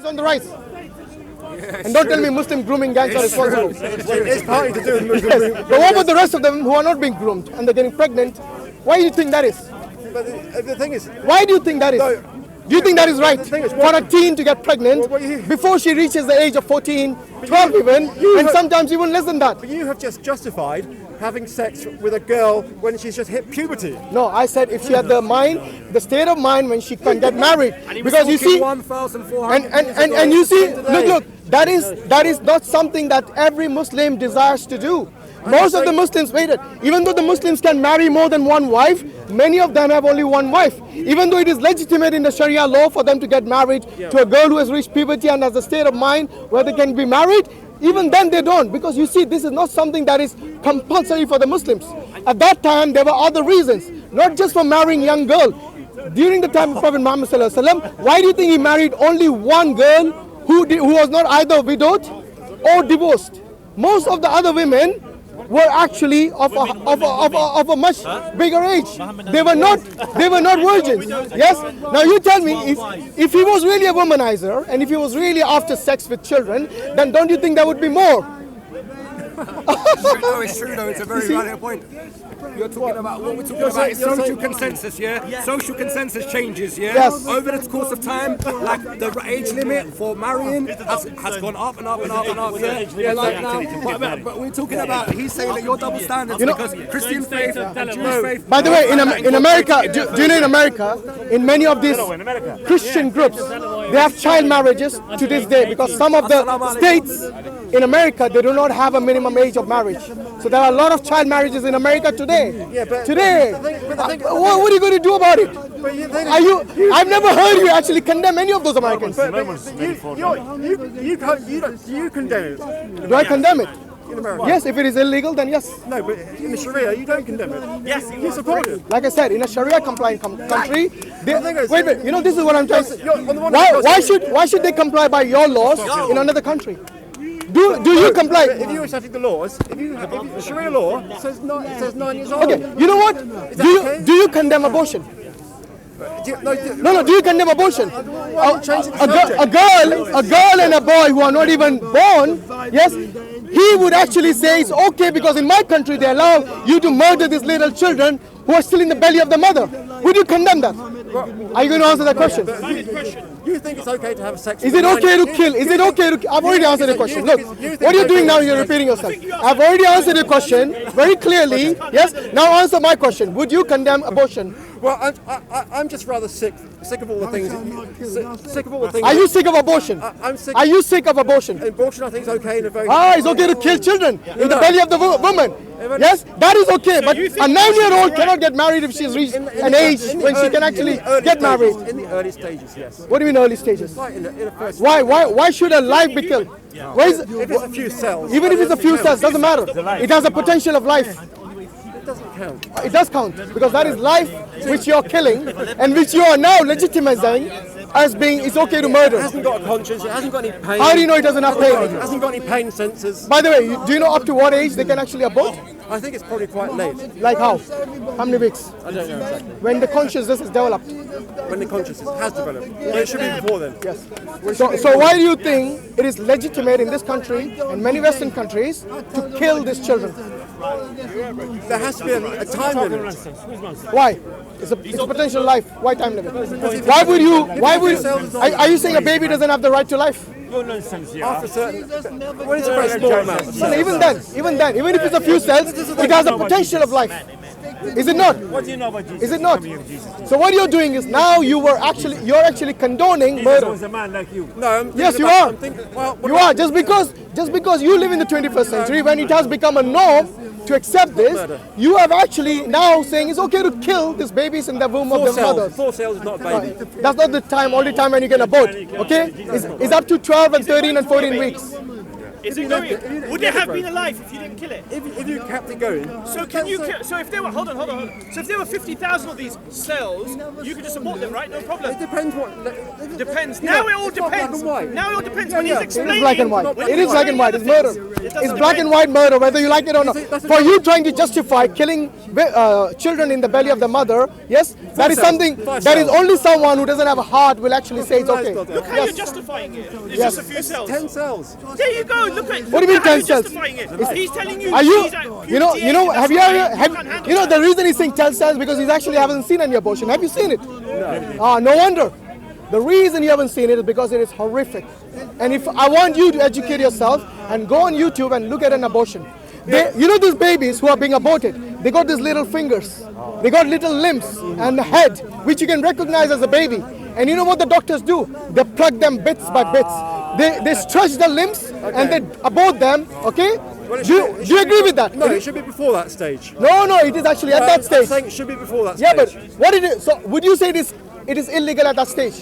is on the rise. And don't tell me Muslim grooming gangs are responsible. It's partly to do with Muslim grooming. But what about the rest of them who are not being groomed and they're getting pregnant? Why do you think that is? But the thing is, Why do you think that is? No. Do you think that is right thing is, for a teen to get pregnant before she reaches the age of 14, 12 even, and sometimes even less than that? but you have just justified having sex with a girl when she's just hit puberty. No, I said if she had the mind, the state of mind when she can get married. Because you see, and you see, look, that is not something that every Muslim desires to do. Most of the Muslims waited. Even though the Muslims can marry more than one wife, many of them have only one wife. Even though it is legitimate in the Sharia law for them to get married to a girl who has reached puberty and has a state of mind where they can be married, even then they don't. Because you see, this is not something that is compulsory for the Muslims. At that time, there were other reasons, not just for marrying young girl. During the time of Prophet Muhammad Sallallahu Alaihi Wasallam, why do you think he married only one girl who was not either widowed or divorced? Most of the other women were actually of a much bigger age. They were not virgins. Yes. Now you tell me, if he was really a womanizer and if he was really after sex with children, then don't you think there would be more? No, it's true though. It's a very valid point. You're talking about what we're talking about is social consensus, yeah? Social consensus changes, yeah? Yes. Over the course of time, like the age limit for marrying has gone up and up and up and up, yeah? Yeah, like now. But we're talking about, he's saying that you're double standards because Christian faith and Jewish faith. By the way, in America, do you know in America, in many of these Christian groups, they have child marriages to this day because some of the states in America, they do not have a minimum age of marriage. So there are a lot of child marriages in America today. Today. What are you going to do about it? I've never heard you actually condemn any of those Americans. You condemn it. Do I condemn it? In America. Yes, if it is illegal, then yes. No, but in the Sharia, you don't condemn it. Yes, you support it. Like I said, in a Sharia compliant country, wait, you know, this is what I'm trying to say. Why should they comply by your laws in another country? Do you comply? If you were setting the laws, if the Sharia law says 9 years old. Okay, you know what? Do you condemn abortion? No, do you condemn abortion? A girl and a boy who are not even born, yes, he would actually say it's okay because in my country they allow you to murder these little children who are still in the belly of the mother. Would you condemn that? Are you going to answer that question? You think it's okay to have sex? Is it okay to kill? Is it okay to? I've already answered the question. Look, what are you doing now? You're repeating yourself. I've already answered the question very clearly. Yes. Now answer my question. Would you condemn abortion? Well, I'm just rather sick of all the things. Sick of all the things. Are you sick of abortion? I'm sick. Are you sick of abortion? Abortion, I think, is okay in a very. It's okay to kill children in the belly of the woman. Yes, that is okay. But a 9-year-old cannot get married if she's reached an age when she can actually get married. In the early stages, yes. What do you mean early stages? Right, in the first. Why should a life be killed? If it's a few cells. Even if it's a few cells, doesn't matter. It has a potential of life. It doesn't count. It does count because that is life which you're killing and which you are now legitimizing as being it's okay to murder. It hasn't got a conscience. It hasn't got any pain. How do you know it doesn't have pain? It hasn't got any pain sensors. By the way, do you know up to what age they can actually abort? I think it's probably quite late. Like how? How many weeks? I don't know exactly. When the consciousness is developed. When the consciousness has developed. But it should be before then. Yes. So why do you think it is legitimate in this country and many Western countries to kill these children? There has to be a time limit. Why? It's a potential life. Why time limit? Why would you? Are you saying a baby doesn't have the right to life? After a certain, when it's a very small amount. No, even if it's a few cells, it has a potential of life. Is it not? What do you know about Jesus? Is it not? So what you're doing is now you're actually condoning murder. Was a man like you. No, Yes, you are. You are just because you live in the 21st century when it has become a norm to accept this, you have actually now saying it's okay to kill these babies in the womb of their mothers. 4 cells is not a baby. That's not the only time when you can abort. Okay, it's up to 12 and 13 and 14 weeks. Is it going? Would it have been alive if you didn't kill it? If you kept it going. So can you kill? So if there were hold on. So if there were 50,000 of these cells, you could just abort them, right? No problem. It depends what. Depends. Now it all depends. Black and white. Now it all depends when he's It explaining. is black and white. It is black and white. It's murder. It's black and white murder, whether you like it or not. For you trying to justify killing children in the belly of the mother, yes, that is something that is only someone who doesn't have a heart will actually say it's okay. Look how you're justifying it. It's Yes. just a few cells. 10 cells. There you go. Look at. What do you mean look at how 10 you're cells? justifying it. He's telling you. Are you, she's at you know, puberty have age, you that's ever, why you can't handle you know, that. the reason he's saying 10 cells because he actually hasn't seen any abortion. Have you seen it? No. No wonder. The reason you haven't seen it is because it is horrific. And if I want you to educate yourself and go on YouTube and look at an abortion. You know these babies who are being aborted, they got these little fingers, they got little limbs and a head, which you can recognize as a baby. And you know what the doctors do? They plug them bits by bits. They stretch the limbs and they abort them, okay? Do you agree with that? No, it should be before that stage. No, it is actually at that I'm stage. saying it should be before that Yeah, stage. but what it is, so would you say it is illegal at that stage?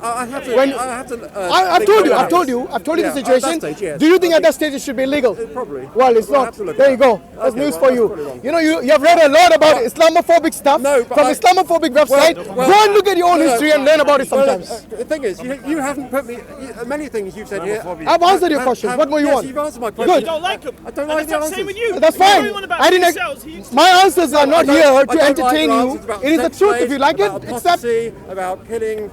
I have to. When- I have to. I've told you Yeah, the at that situation. stage, yes. Do you think at that stage it should be illegal? Probably. Well, it's We'll not. have to look There at you that. go. That's Okay, news well, for that's you. probably wrong. You know, you have read a lot about Islamophobic stuff No, but from I- Islamophobic website. well, go and look at your own history and learn about it Well, sometimes. the thing is, you haven't put me. Many things you've said here. I've answered your questions. What more you yes, want? You've answered my Good. question. You don't like him. I don't And like the that's the same answers. with you. That's You're fine. going on about I didn't. cells. My answers are not here I to don't like entertain the you. answers about It is the sex truth. If slaves, you like it, about accept. apostasy, about killing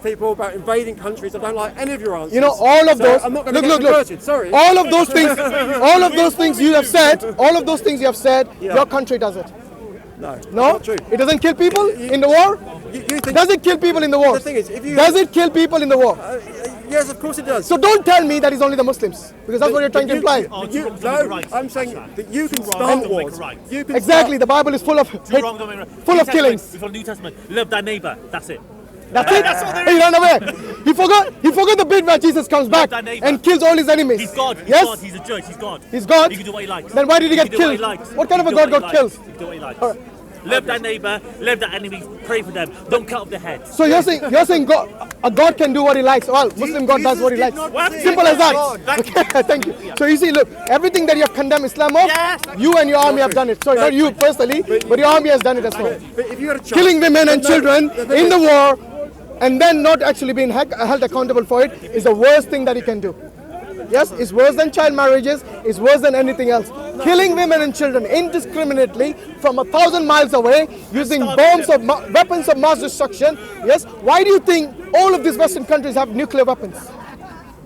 people, about invading countries. I don't like any of your answers. You know, all of So those. I'm not going to Look, get look, converted. look. Sorry. All of those things you have said. All of those things you have said. Your country does it. No. No, Not true. it doesn't kill people in the war. You think? Does it kill people in the war? The thing is, if you- does it kill people in the war? Yes, of course it does. So don't tell me that it's only the Muslims, because that's what you're trying to imply. No, I'm saying that you can start wars. You can Exactly, the Bible is full of You're wrong, don't make it right. full New of killings. Testament, Before New Testament, love thy neighbour. That's it. That's it. He ran away. He forgot the bit where Jesus comes back thy neighbour. and kills all his enemies. He's God. He's Yes, God. He's a judge. He's God. He's God. He can do what he likes. Then why did he get can do what killed? likes. What kind of He a can do God what got he likes. killed? He can do what he likes. All right. Love thy neighbour. Love thy enemies. Pray for them. Don't cut off their heads. So you're saying a God can do what he likes. Well, Muslim God does what he likes. Simple as that. Okay, thank you. So you see, look, everything that you have condemned Islam of, you and your army have done it. Sorry, not you personally, but your army has done it as well. But if you had a chance, Killing women and No, children the thing in is- the war and then not actually being held accountable for it is the worst thing that you can do. Yes, it's worse than child marriages, it's worse than anything else. Killing women and children indiscriminately from 1,000 miles away using bombs or weapons of mass destruction. Yes, why do you think all of these Western countries have nuclear weapons?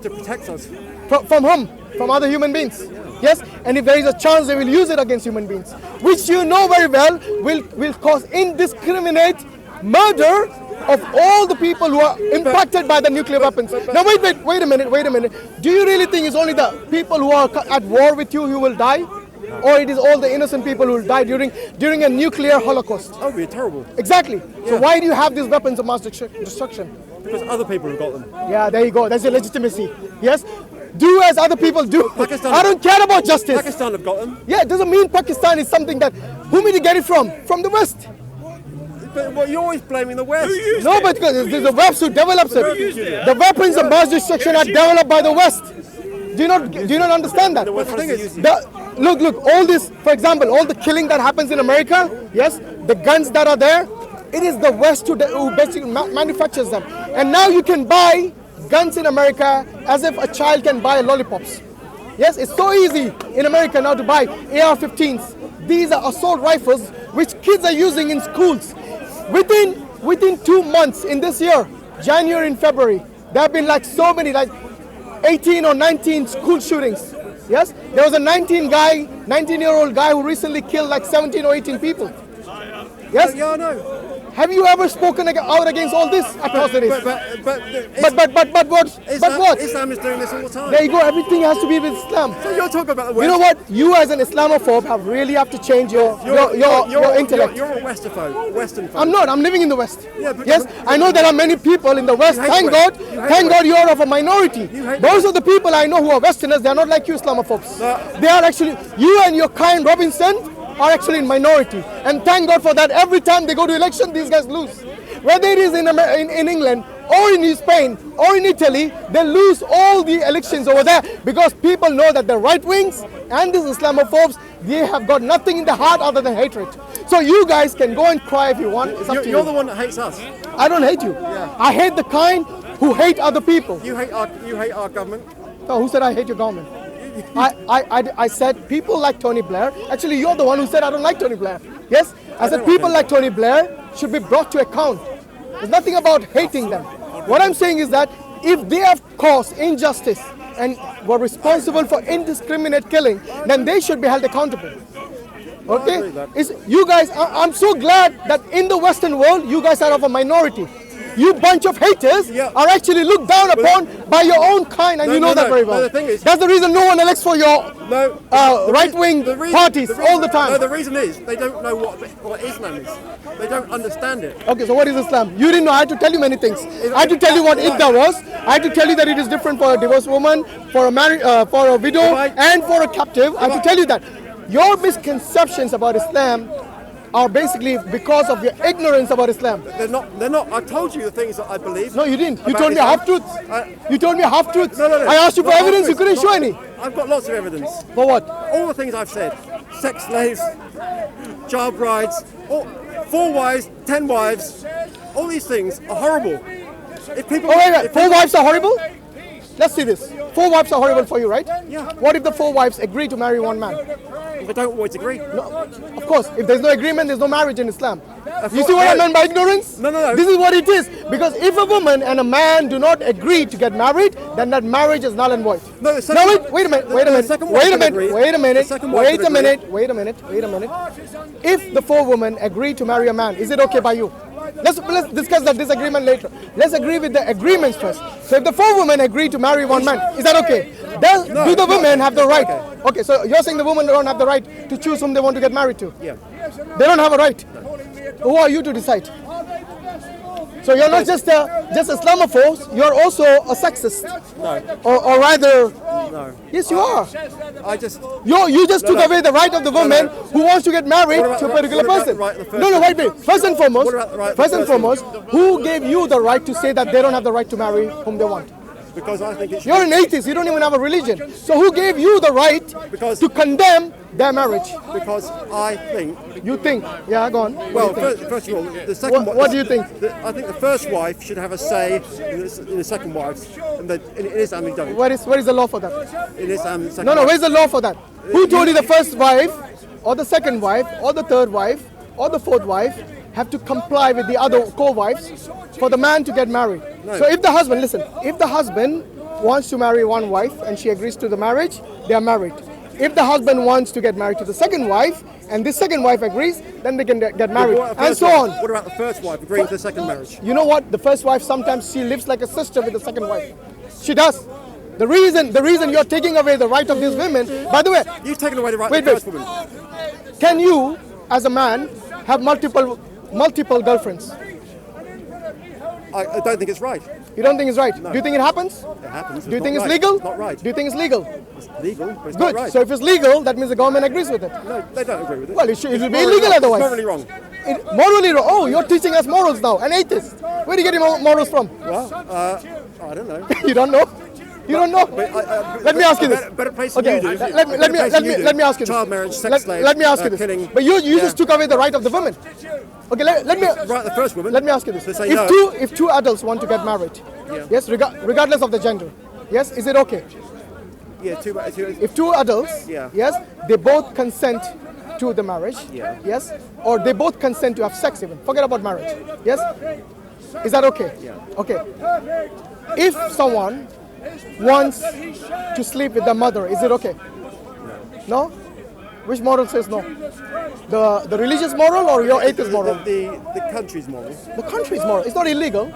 to protect us. From whom? From other human beings. Yes, and if there is a chance they will use it against human beings, which you know very well will cause indiscriminate murder of all the people who are impacted by the nuclear weapons. Now wait a minute. Do you really think it's only the people who are at war with you who will die? Or it is all the innocent people who will die during a nuclear holocaust? That would be terrible. Exactly. So why do you have these weapons of mass destruction? Because other people have got them. Yeah, there you go. That's your legitimacy. Yes? Do as other people do. Pakistan- I don't care about justice. Pakistan have got them. Yeah, it doesn't mean Pakistan is something that... Who did you get it from? From the West. But well, you're always blaming the West. No, but because it's the West who develops it. The weapons of mass destruction are developed by the West. Do you not understand that? The thing is, Look, all this, for example, all the killing that happens in America, yes, the guns that are there, it is the West who basically manufactures them. And now you can buy guns in America as if a child can buy lollipops. Yes, it's so easy in America now to buy AR-15s. These are assault rifles which kids are using in schools. Within 2 months in this year, January and February, there have been like so many, like 18 or 19 school shootings. Yes, there was a 19-year-old guy who recently killed like 17 or 18 people. Yes, yeah, I know. have you ever spoken out against all this atrocities? But what? Islam is doing this all the time. There you go. Everything has to be with Islam. So you're talking about the West. You know what? You as an Islamophobe have to change your intellect. You're a Western folk. I'm not. I'm living in the West. Yeah, but- Yes, I know there are many people in the West. hate Thank the West. God. You hate Thank the God you are of a minority. hate Those are the people I know who are Westerners. They are not like you Islamophobes. They are actually, you and your kind Robinson are actually in minority. And thank God for that. Every time they go to election, these guys lose. Whether it is in England or in Spain or in Italy, they lose all the elections over there because people know that the right wings and these Islamophobes, they have got nothing in the heart other than hatred. So you guys can go and cry if you want. It's up to You're you. the one that hates us. I don't hate you. I hate the kind who hate other people. You hate our government. Oh, who said I hate your government? I said people like Tony Blair. Actually, you're the one who said I don't like Tony Blair. Yes? I said people like Tony Blair should be brought to account. There's nothing about hating them. What I'm saying is that if they have caused injustice and were responsible for indiscriminate killing, then they should be held accountable. Okay? You guys, I'm so glad that in the Western world, you guys are of a minority. You bunch of haters are actually looked down upon by your own kind, and you know that very well. The thing is, that's the reason no one elects for your right-wing parties all the time. No, the reason is they don't know what Islam is. They don't understand it. Okay, so what is Islam? You didn't know. I had to tell you many things. I had to tell you what idda was. I had to tell you that it is different for a divorced woman, for a widow, and for a captive. I had to tell you that. Your misconceptions about Islam are basically because of your ignorance about Islam. They're not. I told you the things that I believe. No, you didn't. You told me half-truths. You told me half-truths. No. I asked you for evidence. You couldn't show any. I've got lots of evidence. For what? All the things I've said. Sex slaves, child brides, 4 wives, 10 wives. All these things are horrible. If people, wait. 4 wives are horrible? Let's see this. 4 wives are horrible for you, right? Yeah. What if the 4 wives agree to marry one man? They don't always agree. No, of course, if there's no agreement, there's no marriage in Islam. You see what I meant by ignorance? No. This is what it is. Because if a woman and a man do not agree to get married, then that marriage is null and void. No, wait a minute. If the 4 women agree to marry a man, is it okay by you? Let's discuss that disagreement later. Let's agree with the agreements first. So if the 4 women agree to marry one man, is that okay? Do the women have the right? Okay, so you're saying the women don't have the right to choose whom they want to get married to? Yeah. They don't have a right. Who are you to decide? So you're not just Islamophobe, you're also a sexist. No. Or rather, no. Yes, you are. You just took away the right of the woman who wants to get married to a particular person. Wait. First and foremost, who gave you the right to say that they don't have the right to marry whom they want? Because I think it's... You're an atheist, you don't even have a religion. So who gave you the right to condemn their marriage? Because I think... You think? Yeah, go on. Well, first of all, the second wife... What do you think? I think the first wife should have a say in the second wife's. In Islam, you don't. Where is the law for that? In Islam, second No, where's the law for that? Who told you the first wife, or the second wife, or the third wife, or the fourth wife have to comply with the other co-wives for the man to get married? No. So if the husband wants to marry one wife and she agrees to the marriage, they are married. If the husband wants to get married to the second wife and this second wife agrees, then they can get married, and so on. What about the first wife agreeing to the second marriage? You know what? The first wife, sometimes she lives like a sister with the second wife. She does. The reason you're taking away the right of these women, by the way... You've taken away the right of the first woman. Can you, as a man, have multiple girlfriends? I don't think it's right. You don't think it's right? No. Do you think it happens? It happens. Do you think it's legal? It's not right. Do you think it's legal? It's legal, but it's Good. not right. So if it's legal, that means the government agrees with it. No, they don't agree with it. Well, it will be illegal otherwise. It's morally wrong. Morally wrong? Oh, you're teaching us morals now. An atheist. Where do you get your morals from? Well, I don't know. You don't know? You don't know? Let me ask you this. Better place than you do. Let me ask you this. Child marriage, sex slaves, let me ask you this. Killing. But you just took away the right of the women. Okay, let me... Right, the first woman. Let me ask you this. If two adults want to get married, yes, regardless of the gender, yes, is it okay? Yeah, if 2 adults, yes, they both consent to the marriage, yes, or they both consent to have sex even, forget about marriage, yes, is that okay? Yeah. Okay. If someone wants to sleep with their mother, is it okay? No? Which moral says no? The religious moral or your atheist moral? The country's moral. The country's moral. It's not illegal.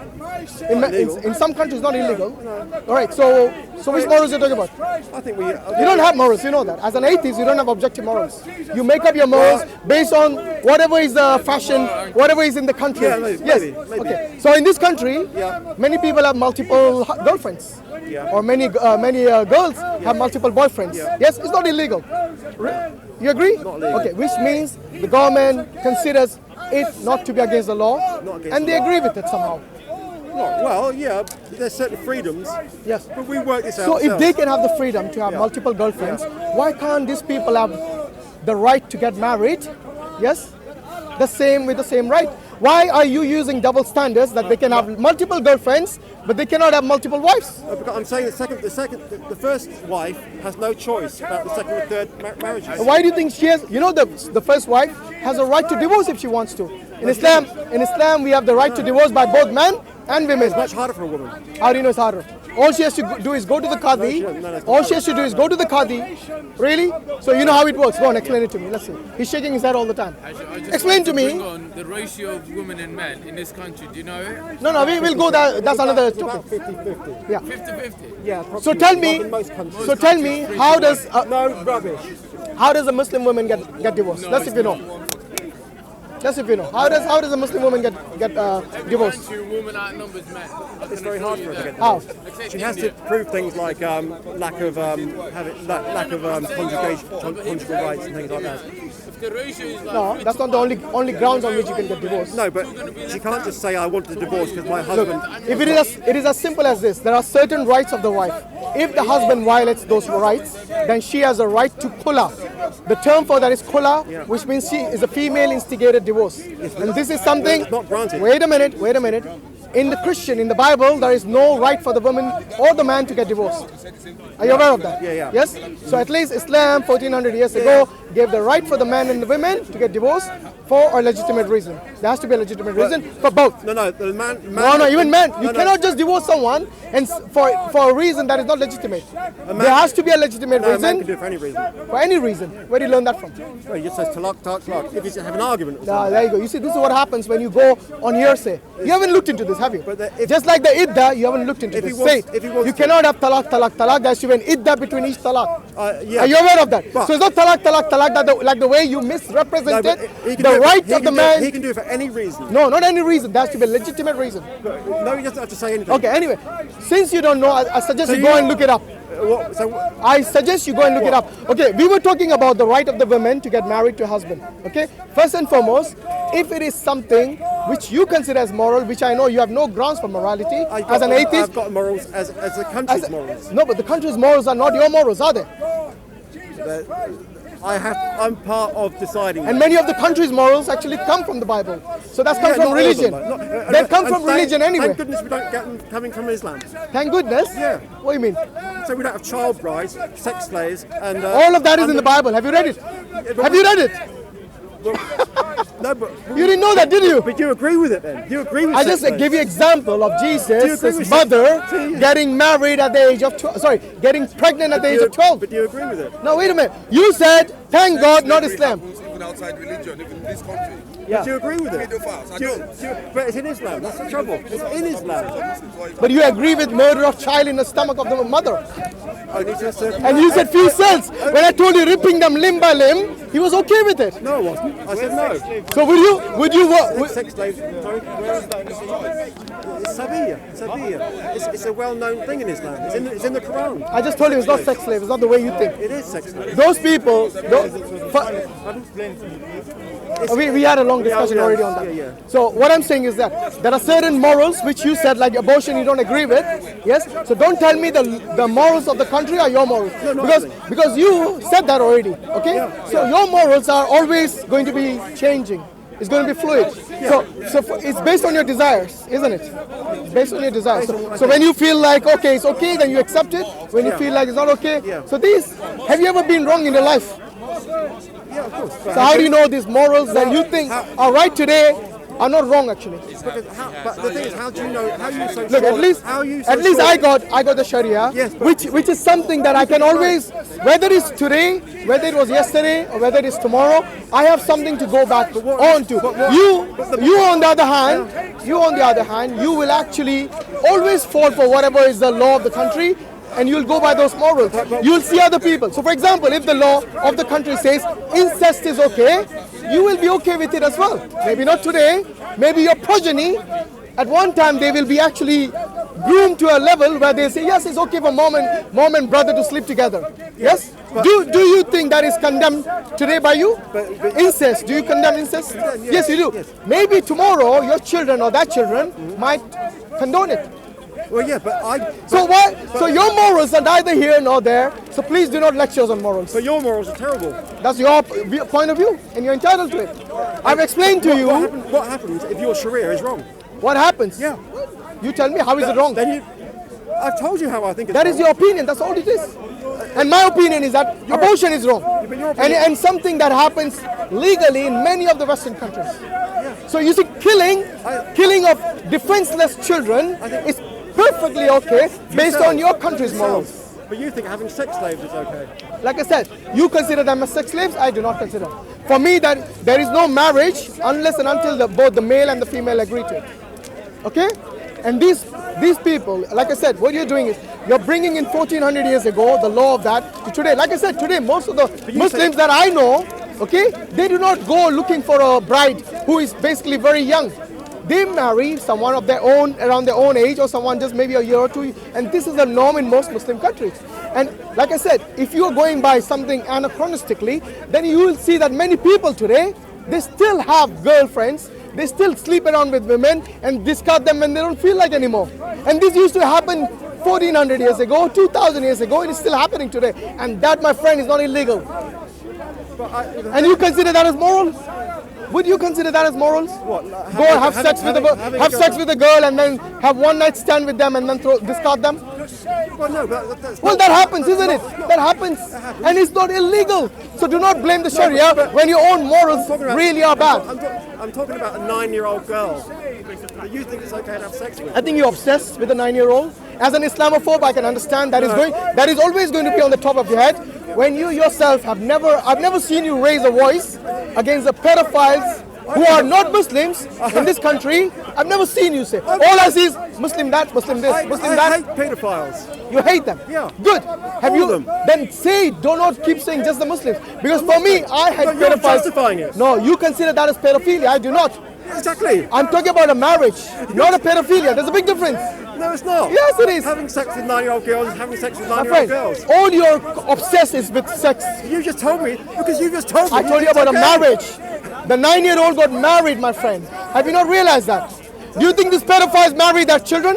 In some countries, it's not illegal. All right. So which morals are you talking about? I think you don't have morals. You know that. As an atheist, you don't have objective morals. You make up your morals based on whatever is the fashion, whatever is in the country. Yeah, maybe. Okay. So in this country, many people have multiple girlfriends. Or many girls have multiple boyfriends. Yes, it's not illegal. You agree? Okay, which means the government considers it not to be against the law, and they agree with it somehow. Well, yeah, there's certain freedoms. Yes. But we work this out. So if they can have the freedom to have multiple girlfriends, why can't these people have the right to get married? Yes? The same with the same right. Why are you using double standards that they can have multiple girlfriends, but they cannot have multiple wives? Because I'm saying the first wife has no choice about the second and third marriages. Why do you think she has? You know, the first wife has a right to divorce if she wants to. In Islam, we have the right to divorce by both men and women. It's much harder for a woman. How do you know it's harder? All she has to do is go to the Qadi. All she has to do is go to the Qadi. Really? So you know how it works. Go on, explain it to me. Let's see. He's shaking his head all the time. Explain to me. Bring on the ratio of women and men in this country. Do you know it? No, we will go there. That's another topic. 50-50. Yeah. 50-50. Yeah. So tell me. Not in most countries. So tell me, how does No rubbish. how does a Muslim woman get divorced? Let's see if you know. Let's see if you know. How does a Muslim woman get divorced? Country, woman outnumbers men. It's very hard for her to get How? divorced. She has to prove things like lack of conjugal rights and things like that. If the ratio is like No, that's not the only grounds on which you can get divorced. No, but she can't just say I want a divorce because my husband. If it is as simple as this, there are certain rights of the wife. If the husband violates those rights, then she has a right to khula. The term for that is khula, which means she is a female instigated divorce. And this is something. It's not granted. Wait a minute. In the Bible, there is no right for the woman or the man to get divorced. Are you aware of that? Yeah. Yes? So at least Islam, 1400 years ago, gave the right for the man and the women to get divorced for a legitimate reason. There has to be a legitimate reason for both. No, the man. No, even men. You No. cannot just divorce someone and for a reason that is not legitimate. There has to be a legitimate No, a man reason. can do it for any reason. For any reason. Where do you learn that from? Well, he just says talaq. If you have an argument. There you go. You see, this is what happens when you go on hearsay. You haven't looked into this, have you? Just like the idda, you haven't looked into If he this. wants- Say, if he wants you to. cannot have talaq. There has to be an idda between each talaq. Yeah. Are you aware of that? But- So it's not talaq, like the way you misrepresented No, but he can the do it- right he of the can do it- man. He can do it for any reason. No, not any reason. There has to be a legitimate reason. No, he doesn't have to say anything. Okay, anyway, since you don't know, I suggest So you go you- and look it up. I suggest you go and look it up. Okay, we were talking about the right of the women to get married to a husband. Okay, first and foremost, if it is something which you consider as moral, which I know you have no grounds for morality, as an atheist. I've got morals as the country's morals. No, but the country's morals are not your morals, are they? I'm part of deciding. And many of the country's morals actually come from the Bible. So that's come Yeah, from not all of religion. them, They come and from religion anyway. Thank goodness we don't get them coming from Islam. Thank goodness. Yeah. What do you mean? So we don't have child brides, sex slaves, and All of that is in the Bible. Have you read it? Have you read it? No, but You didn't know that, did you? But you agree with it then? You agree with I sex just slaves? give you example of Do you Jesus' agree with mother sex- getting married at the age of 12. Sorry, getting pregnant at the age of 12. But do you agree with it? No, wait a minute. You said, thank God, not Islam. Even outside religion, even in this country. Yeah. Do you agree with it? Pedophiles, I Do you- don't. do you- but it's in Islam. That's the trouble. It's in Islam. But you agree with murder of child in the stomach of the mother. Only to a certain- And you said few cells. When I told you ripping them limb by limb, he was okay with it. No, I wasn't. I said no. So would you what? Sex slaves. Sorry, where is that? It's Sabiya. It's a well-known thing in Islam. It's in the Quran. I just told you it's not sex slave. It's not the way you think. It is sex slaves. Those people, we had a long discussion Yeah, already on that. yeah. So what I'm saying is that there are certain morals which you said, like abortion, you don't agree with. Yes. So don't tell me the morals of the country are your morals, because you said that already. Okay. So your morals are always going to be changing. It's going to be fluid. So it's based on your desires, isn't it? It's based on your desires. So when you feel like okay, it's okay, then you accept it. When you feel like it's not okay, so have you ever been wrong in your life? Yeah, of course. So how do you know these morals that you think are right today are not wrong actually? But the thing is, how do you know? How are you so Look, sure? at least how are you so I sure? got the Sharia, Yes, but- which is something that I can always, whether it's today, whether it was yesterday, or whether it's tomorrow, I have something to go back on to. You on the other hand, you will actually always fall for whatever is the law of the country. And you'll go by those morals. You'll see other people. So for example, if the law of the country says incest is okay, you will be okay with it as well. Maybe not today, maybe your progeny, at one time they will be actually groomed to a level where they say, yes, it's okay for mom and brother to sleep together. Yes? Do you think that is condemned today by you? Incest, do you condemn incest? Yes, you do. Maybe tomorrow your children or their children might condone it. Well, yeah, but So what? So your morals are neither here nor there. So please do not lecture us on morals. but your morals are terrible. That's your point of view, and you're entitled to it. I've explained to you What happens if your Sharia is wrong? what happens. Yeah. You tell me, how is it wrong? Then you. I've told you how I think it's That wrong. is your opinion. That's all it is. And my opinion is that abortion is wrong, but your opinion- and something that happens legally in many of the Western countries. So you see, killing of defenseless children is perfectly okay based on your country's morals. But you think having sex slaves is okay? Like I said, you consider them as sex slaves. I do not consider. For me, that there is no marriage unless and until both the male and the female agree to it. Okay? And these people, like I said, what you're doing is you're bringing in 1400 years ago the law of that to today. Like I said, today most of the Muslims that I know, okay, they do not go looking for a bride who is basically very young. They marry someone of their own, around their own age, or someone just maybe a year or two. And this is the norm in most Muslim countries. And like I said, if you are going by something anachronistically, then you will see that many people today, they still have girlfriends. They still sleep around with women and discard them when they don't feel like anymore. And this used to happen 1400 years ago, 2000 years ago. It is still happening today. And that, my friend, is not illegal. And you consider that as moral? Would you consider that as morals? What? Go have sex with a girl and then have one night stand with them and then discard them? Well, no, but that's Well, that happens, isn't it? That happens. And it's not illegal. So do not blame the Sharia when your own morals really are bad. I'm talking about a 9-year-old girl that you think it's okay to have sex with. I think you're obsessed with a 9-year-old. As an Islamophobe, I can understand that is always going to be on the top of your head. When you yourself I've never seen you raise a voice against the pedophiles who are not Muslims in this country. I've never seen you say. All I see is Muslim that, Muslim this, Muslim I that. hate pedophiles. You hate them. Yeah. Good. Have All you? of them. Then say. Do not keep saying just the Muslims. Because for me, I hate But you're pedophiles. justifying it. No, you consider that as pedophilia. I do not. Exactly. I'm talking about a marriage, not a pedophilia. There's a big difference. No, it's not. Yes, it is. Having sex with 9-year-old girls is having sex with My 9-year-old friend, girls. all you're obsessed is with sex. You just told me, because you just told me. I told you it's about a okay. marriage. The 9-year-old got married, my friend. Have you not realized that? Do you think these pedophiles marry their children?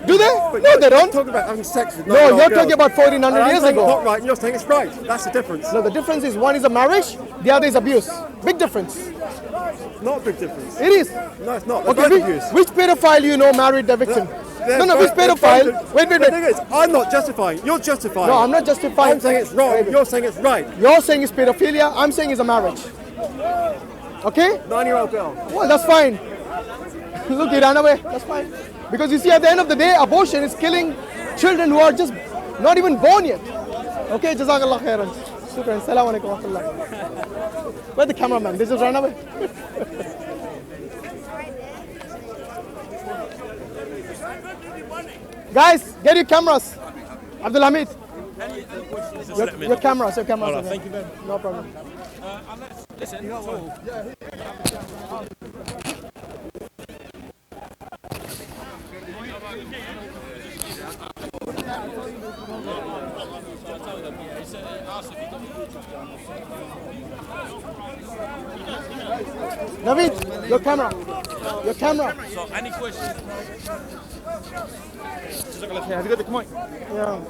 Do they? But No, you're they don't. talking about having sex with 9-year-old No, you're girls. talking about 1400 And I'm years saying it's ago. not right, and you're saying it's right. That's the difference. No, the difference is one is a marriage, the other is abuse. Big difference. Not a big difference. It is. No, it's not. They're Okay, both abuse. which pedophile you know married the victim? They're No, which both- they're pedophile? both- Wait. The thing is, I'm not justifying. You're justifying. No, I'm not justifying. I'm saying it's wrong. You're saying it's right. You're saying it's pedophilia, I'm saying it's a marriage. Okay? 9-year-old girl. Well, that's fine. Look, he ran away. That's fine. Because you see, at the end of the day, abortion is killing children who are just not even born yet. Okay, Jazakallah khairan. Shukran. Assalamu alaikum wa rahmatullah. Where's the cameraman? They just ran away. Guys, get your cameras. Abdul Hamid. Your cameras. Thank you very much. No problem. Naveed, your camera. Your camera. So, any questions? Yeah.